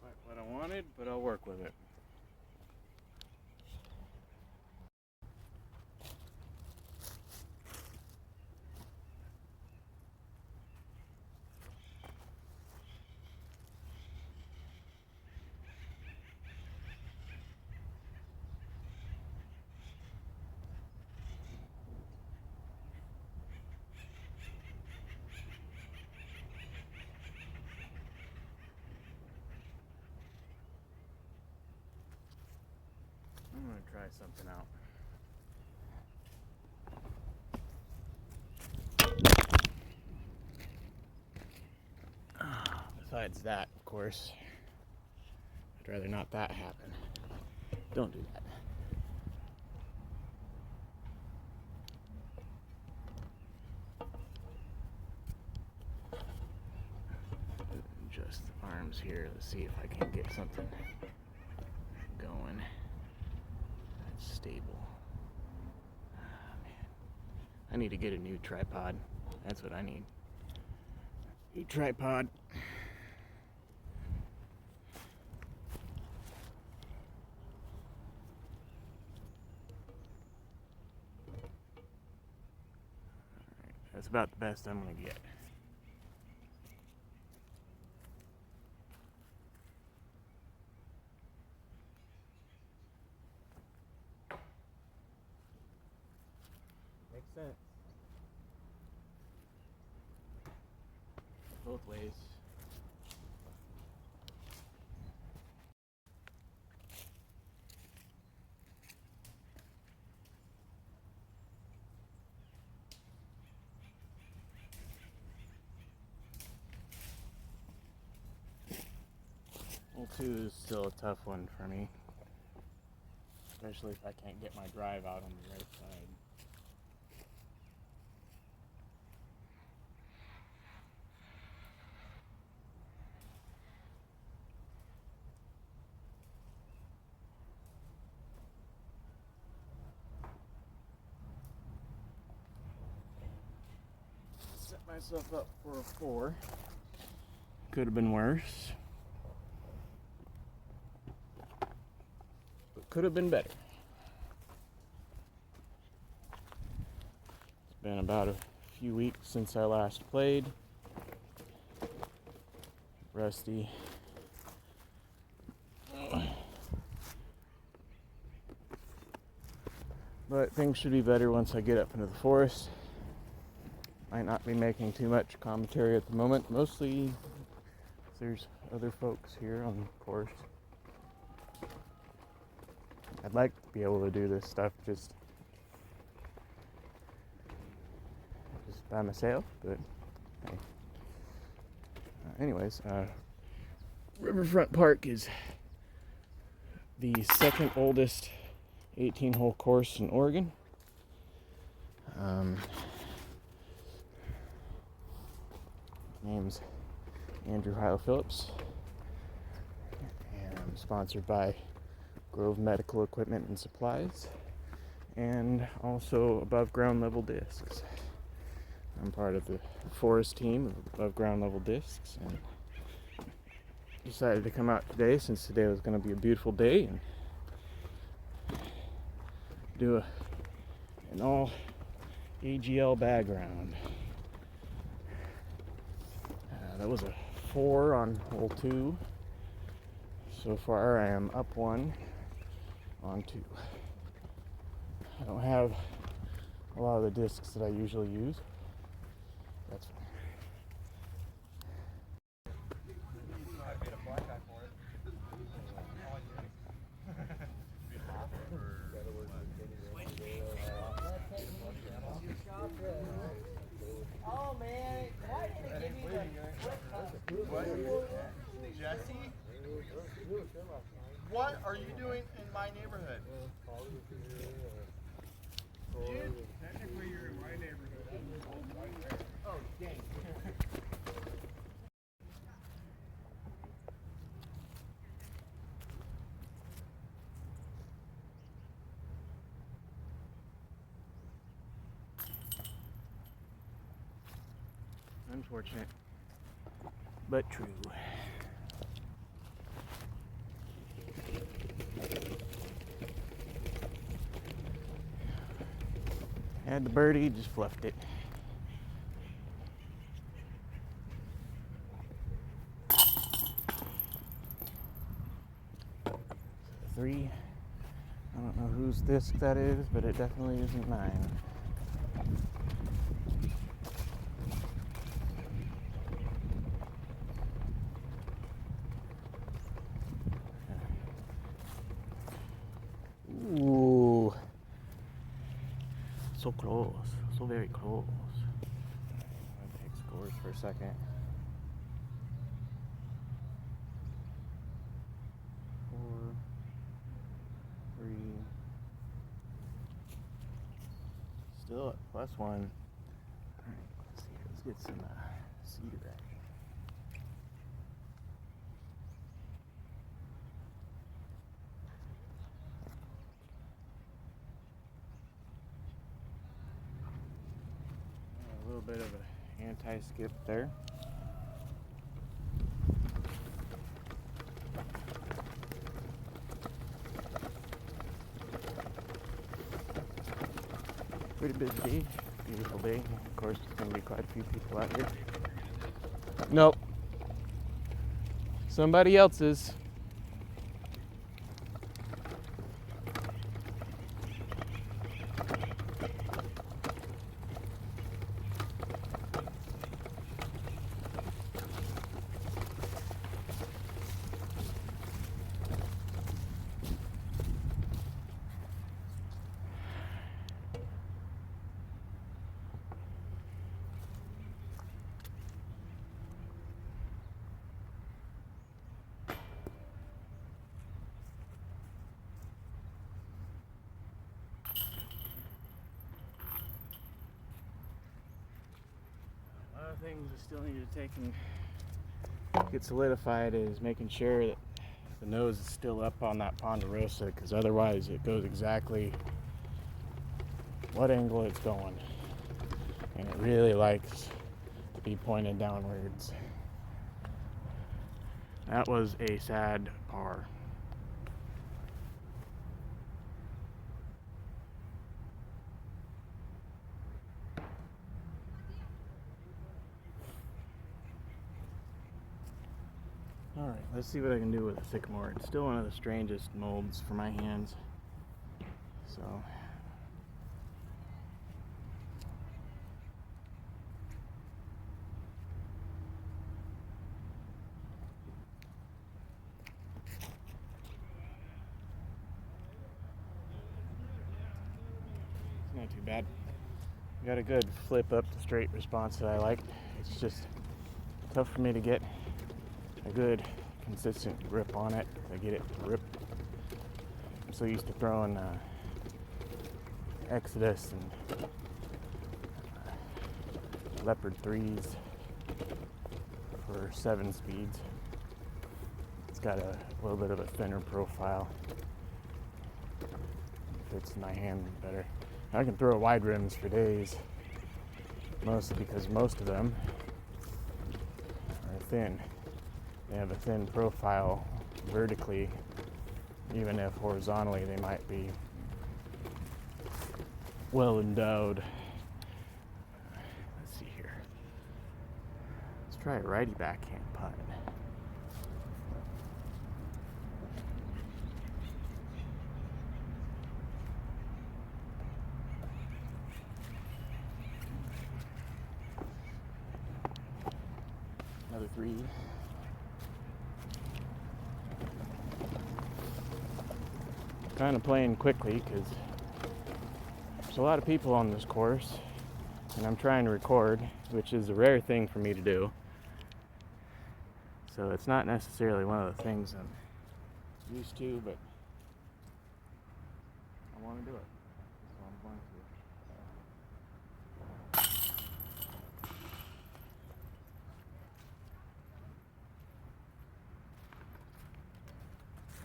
Quite what I wanted, but I'll work with it. I'm gonna try something out. Besides that, of course, I'd rather not that happen. Don't do that. Just the arms here. Let's see if I can get something going that's stable. Man, I need to get a new tripod. That's what I need. New tripod. That's about the best I'm gonna get. Makes sense. Both ways. Hole 2 is still a tough one for me, especially if I can't get my drive out on the right side. Set myself up for a 4. Could have been worse. Could have been better. It's been about a few weeks since I last played. Rusty. But things should be better once I get up into the forest. Might not be making too much commentary at the moment. Mostly there's other folks here on the course. I'd like to be able to do this stuff just by myself, but hey. Anyways, Riverfront Park is the second oldest 18-hole course in Oregon. Name's Andrew Hyle Phillips, and I'm sponsored by Grove Medical Equipment and Supplies, and also Above Ground Level Discs. I'm part of the forest team of Above Ground Level Discs, and decided to come out today since today was going to be a beautiful day and do an all AGL bag round. That was a 4 on hole 2. So far I am up 1 on 2. I don't have a lot of the discs that I usually use. That's fine. Oh man, why didn't it give me the Jesse? What are you doing in my neighborhood? Dude, technically you're in my neighborhood. Oh, dang. Unfortunate, but true. Had the birdie, just fluffed it. Three. I don't know whose disc that is, but it definitely isn't mine. Ooh. So close. So very close. I'll take scores for a second. 4, 3. Still at +1. Alright, let's see. Let's get some cedar action. A little bit of an anti-skip there. Pretty busy day, beautiful day. Of course, there's going to be quite a few people out here. Nope. Somebody else's. Things I still need to take and get solidified is making sure that the nose is still up on that ponderosa, because otherwise it goes exactly what angle it's going, and it really likes to be pointed downwards. That was a sad par. Alright, let's see what I can do with a sycamore. It's still one of the strangest molds for my hands. So it's not too bad. Got a good flip up to straight response that I like. It's just tough for me to get a good consistent grip on it. I get it to rip. I'm so used to throwing Exodus and Leopard 3s for 7 speeds. It's got a little bit of a thinner profile. Fits my hand better. I can throw wide rims for days, mostly because most of them are thin. They have a thin profile vertically, even if horizontally they might be well endowed. Let's see here. Let's try a righty backhand putt. Another 3. Kind of playing quickly because there's a lot of people on this course and I'm trying to record, which is a rare thing for me to do. So it's not necessarily one of the things I'm used to, but I want to do it. So I'm going to.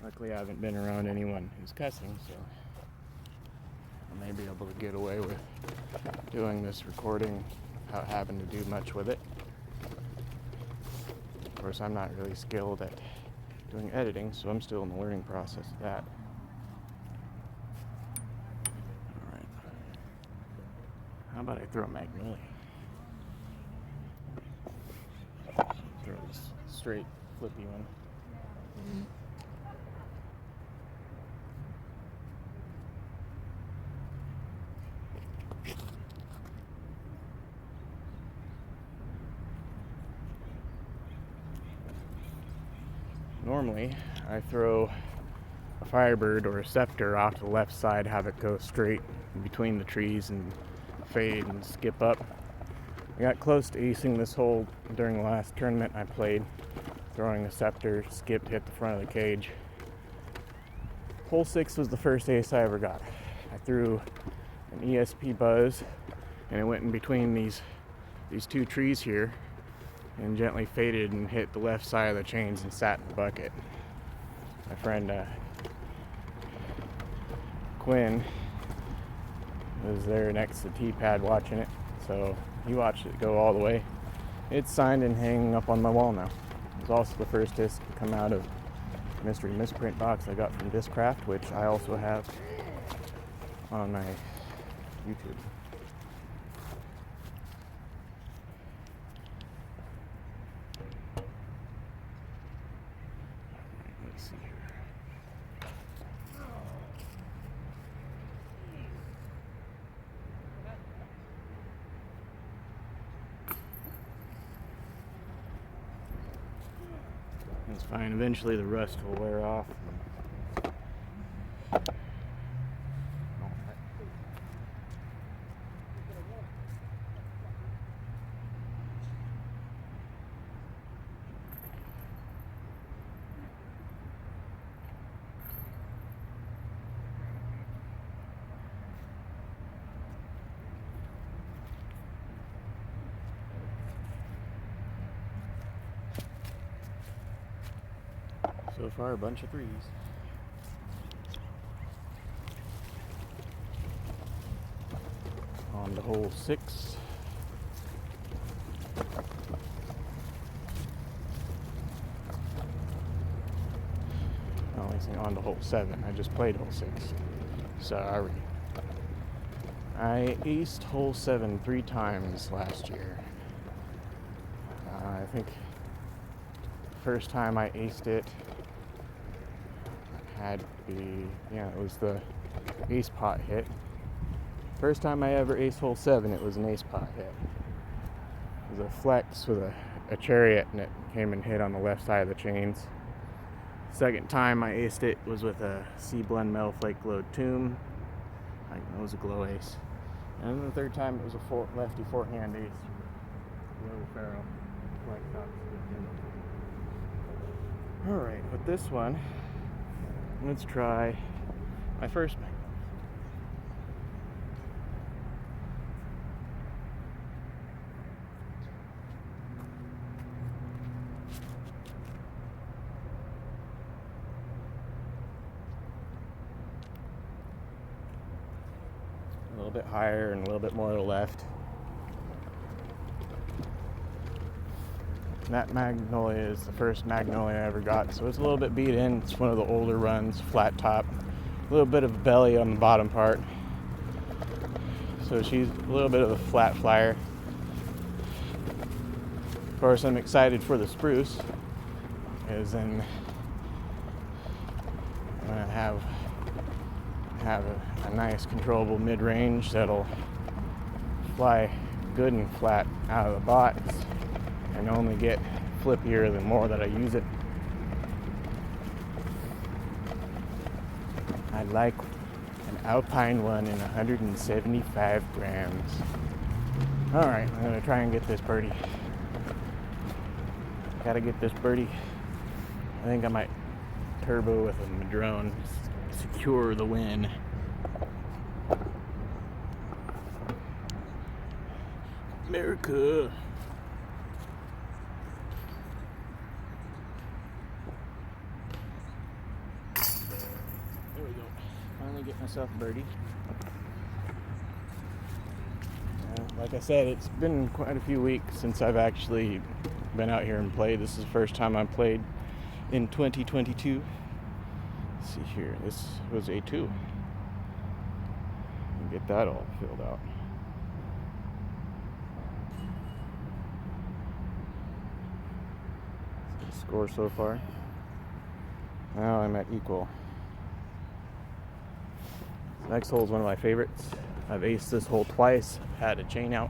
Luckily I haven't been around anyone who's cussing, so I may be able to get away with doing this recording without having to do much with it. Of course, I'm not really skilled at doing editing, so I'm still in the learning process of that. Alright. How about I throw a magnolia? Throw this straight, flippy one. Normally, I throw a Firebird or a Scepter off to the left side, have it go straight between the trees and fade and skip up. I got close to acing this hole during the last tournament I played, throwing a Scepter, skipped, hit the front of the cage. Hole 6 was the first ace I ever got. I threw an ESP Buzz, and it went in between these two trees here, and gently faded and hit the left side of the chains and sat in the bucket. My friend Quinn was there next to the tee pad watching it, so he watched it go all the way. It's signed and hanging up on my wall now. It was also the first disc to come out of the mystery misprint box I got from Discraft, which I also have on my YouTube. Let's see here. It's fine. Eventually the rust will wear off. So far, a bunch of threes. On to hole 6. Oh, I think on to hole 7. I just played hole 6. Sorry. I aced hole 7 3 times last year. I think the first time I aced it had to be, it was the ace pot hit. First time I ever aced hole 7, it was an ace pot hit. It was a flex with a chariot, and it came and hit on the left side of the chains. Second time I aced it was with a C Blend Metal Flake Glow Tomb. It was a glow ace. And then the third time it was a lefty forehand ace. Low Pharaoh. Alright, with this one, let's try my first magnet. A little bit higher and a little bit more to the left. That magnolia is the first magnolia I ever got, so it's a little bit beat in. It's one of the older runs, flat top, a little bit of belly on the bottom part. So she's a little bit of a flat flyer. Of course, I'm excited for the spruce, because then I'm gonna have a nice controllable mid-range that'll fly good and flat out of the box and only get flippier the more that I use it. I'd like an Alpine one in 175 grams. Alright, I'm gonna try and get this birdie. Gotta get this birdie. I think I might turbo with a Madrone, secure the win. America. There we go. Finally get myself a birdie. Like I said, it's been quite a few weeks since I've actually been out here and played. This is the first time I played in 2022. Let's see here. This was A2. Get that all filled out. score so far. Now I'm at equal. Next hole is one of my favorites. I've aced this hole twice, had a chain out.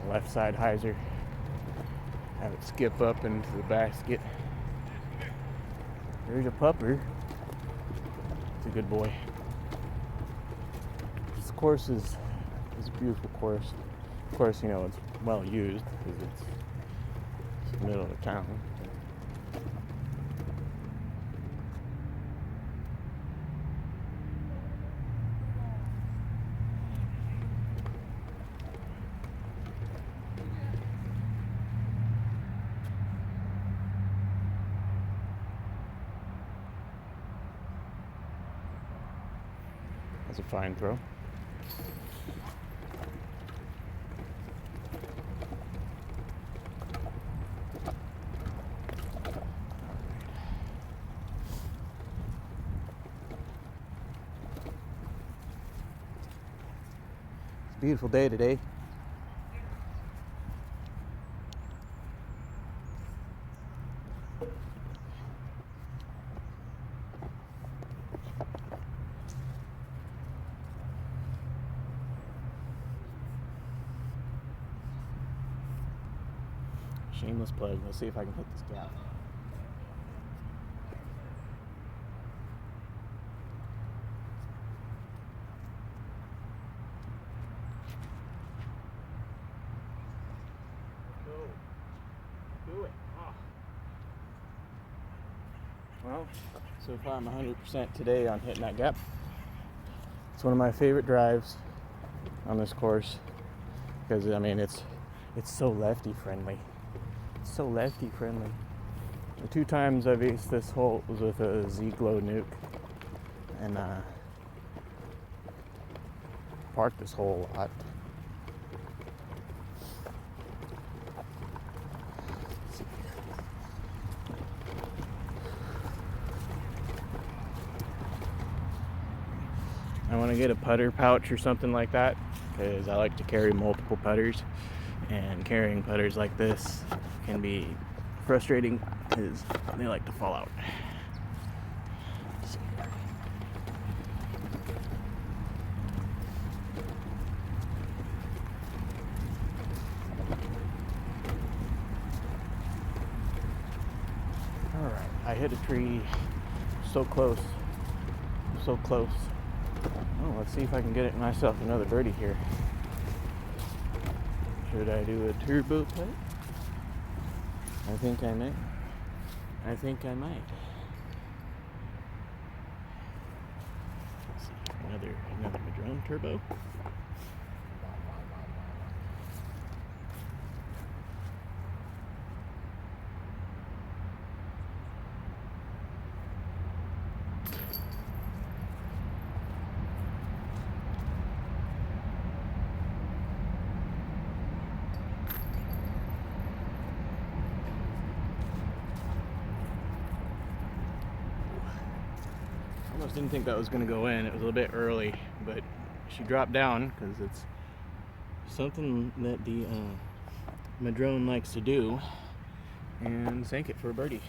Left side hyzer. Have it skip up into the basket. There's a pupper. It's a good boy. This course is a beautiful course. Of course, you know, it's well used because it's the middle of town. That's a fine throw. It's a beautiful day today. Shameless plug. Let's see if I can hit this gap. Go. Do it. Oh. Well, so far I'm 100% today on hitting that gap. It's one of my favorite drives on this course because I mean it's so lefty friendly. So lefty friendly. The 2 times I've aced this hole was with a Z-Glow nuke, and parked this hole a lot. I want to get a putter pouch or something like that because I like to carry multiple putters, and carrying putters like this can be frustrating because they like to fall out. Alright, I hit a tree so close. So close. Oh, let's see if I can get it myself another birdie here. Should I do a turbo putt? I think I might. I think I might. Let's see, another Madrone turbo. Almost didn't think that was going to go in. It was a little bit early, but she dropped down because it's something that the Madrone likes to do, and sank it for a birdie.